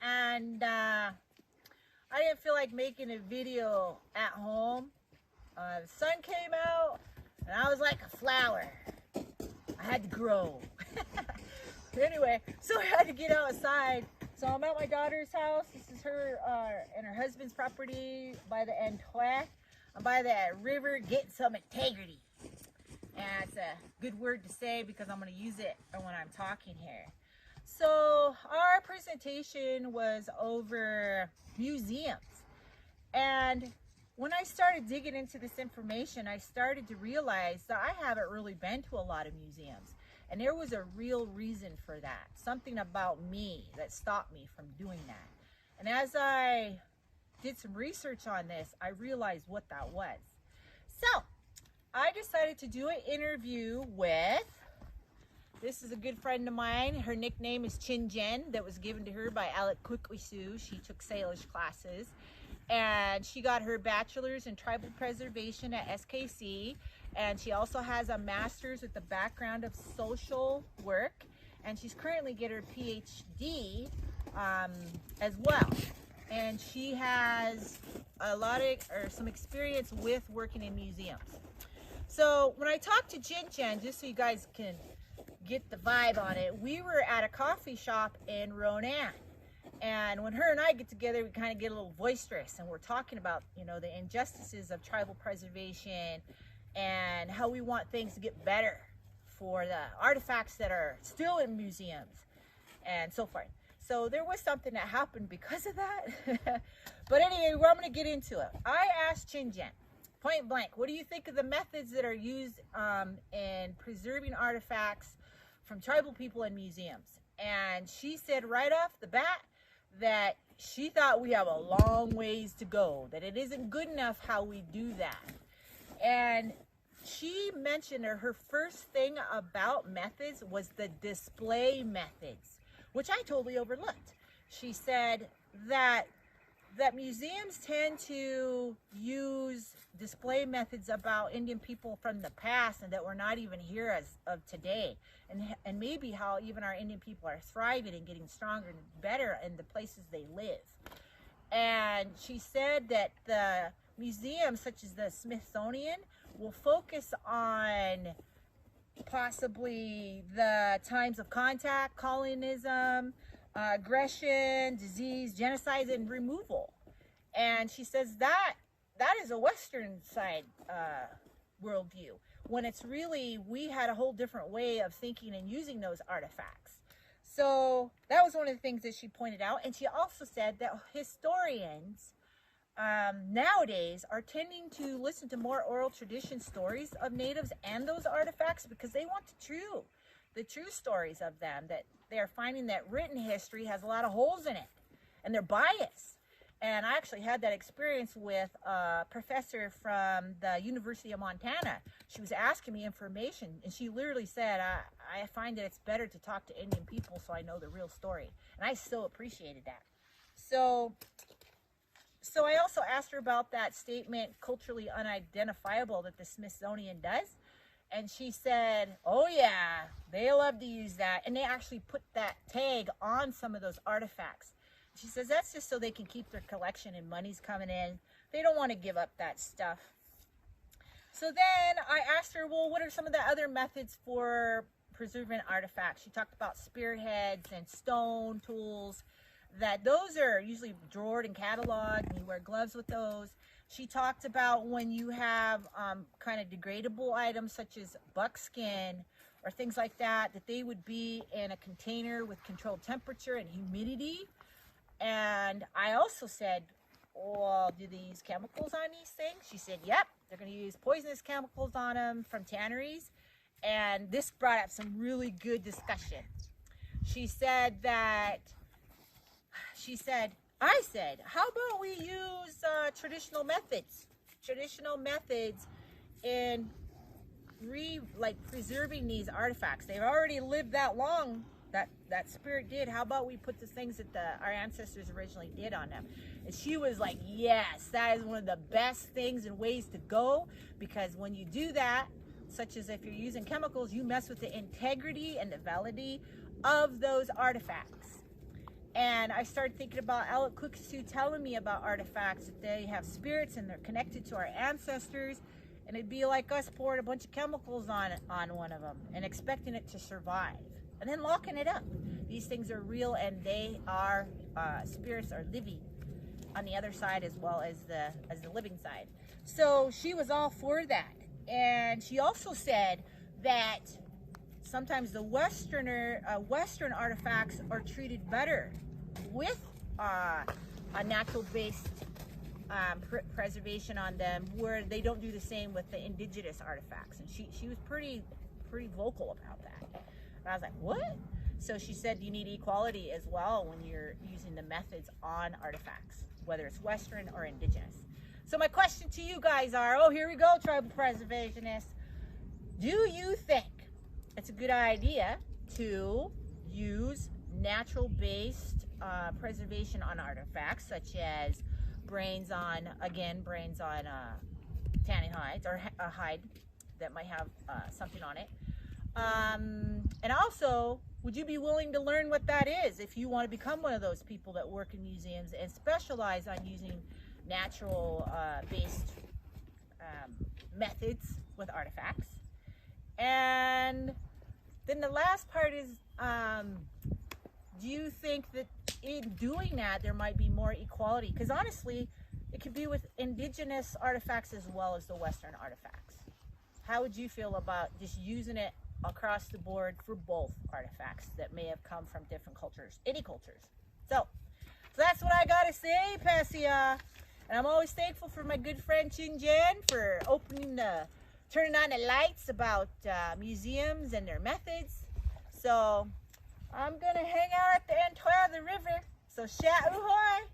and I didn't feel like making a video at home. The sun came out and I was like a flower. I had to grow. Anyway, so I had to get outside. So I'm at my daughter's house. This is her and her husband's property by the Antoine. I'm by that river getting some integrity. And it's a good word to say because I'm going to use it when I'm talking here. So our presentation was over museums. And when I started digging into this information, I started to realize that I haven't really been to a lot of museums. And there was a real reason for that. Something about me that stopped me from doing that. And as I did some research on this, I realized what that was. So I decided to do an interview with, this is a good friend of mine. Her nickname is Chin Jen, that was given to her by Alec Kwikwisu. She took Salish classes. And she got her bachelor's in tribal preservation at SKC. And she also has a master's with the background of social work. And she's currently getting her PhD as well. And she has a lot of, or some experience with working in museums. So when I talked to Jin Chen, just so you guys can get the vibe on it, we were at a coffee shop in Ronan. And when her and I get together, we kind of get a little boisterous, and we're talking about, you know, the injustices of tribal preservation and how we want things to get better for the artifacts that are still in museums and so forth. So there was something that happened because of that. But anyway, I'm going to get into it. I asked Chin Jen, point blank, what do you think of the methods that are used in preserving artifacts from tribal people in museums? And she said right off the bat that she thought we have a long ways to go, that it isn't good enough how we do that. And she mentioned her first thing about methods was the display methods, which I totally overlooked. She said that museums tend to use display methods about Indian people from the past and that we're not even here as of today, and maybe how even our Indian people are thriving and getting stronger and better in the places they live. And she said that the museums such as the Smithsonian will focus on possibly the times of contact, colonialism, aggression, disease, genocide, and removal. And she says that is a Western side worldview, when it's really, we had a whole different way of thinking and using those artifacts. So that was one of the things that she pointed out. And she also said that historians nowadays are tending to listen to more oral tradition stories of natives and those artifacts because they want the true stories of them, that they're finding that written history has a lot of holes in it and they're biased. And I actually had that experience with a professor from the University of Montana. She was asking me information, and she literally said, I find that it's better to talk to Indian people so I know the real story. And I still appreciated that. So I also asked her about that statement, culturally unidentifiable, that the Smithsonian does. And she said, oh yeah, they love to use that. And they actually put that tag on some of those artifacts. She says that's just so they can keep their collection and money's coming in. They don't want to give up that stuff. So then I asked her, well, what are some of the other methods for preserving artifacts? She talked about spearheads and stone tools, that those are usually drawered and cataloged, and you wear gloves with those. She talked about when you have kind of degradable items such as buckskin or things like that, that they would be in a container with controlled temperature and humidity. And I also said, well, do they use chemicals on these things? She said, yep, they're going to use poisonous chemicals on them from tanneries. And this brought up some really good discussion. She said, I said, how about we use traditional methods in preserving these artifacts. They've already lived that long. That spirit did. How about we put the things that our ancestors originally did on them? And she was like, yes, that is one of the best things and ways to go, because when you do that, such as if you're using chemicals, you mess with the integrity and the validity of those artifacts. And I started thinking about Alakuksu telling me about artifacts, that they have spirits and they're connected to our ancestors. And it'd be like us pouring a bunch of chemicals on one of them and expecting it to survive and then locking it up. These things are real, and they are, spirits are living on the other side as well as the living side. So she was all for that. And she also said that sometimes the Western artifacts are treated better with a natural-based preservation on them, where they don't do the same with the indigenous artifacts. And she was pretty vocal about that. And I was like, what? So she said you need equality as well when you're using the methods on artifacts, whether it's Western or indigenous. So my question to you guys are, oh, here we go, tribal preservationists. Do you think it's a good idea to use natural-based preservation on artifacts, such as brains on tanning hides, or a hide that might have something on it? And also, would you be willing to learn what that is if you want to become one of those people that work in museums and specialize on using natural based methods with artifacts? And then the last part is, do you think that in doing that there might be more equality? Because honestly, it could be with indigenous artifacts as well as the Western artifacts. How would you feel about just using it across the board for both artifacts that may have come from different cultures, any cultures? So that's what I gotta say, Passia. And I'm always thankful for my good friend Chin Jen for turning on the lights about museums and their methods. So I'm gonna hang out at the end of the river. So sha uhoy.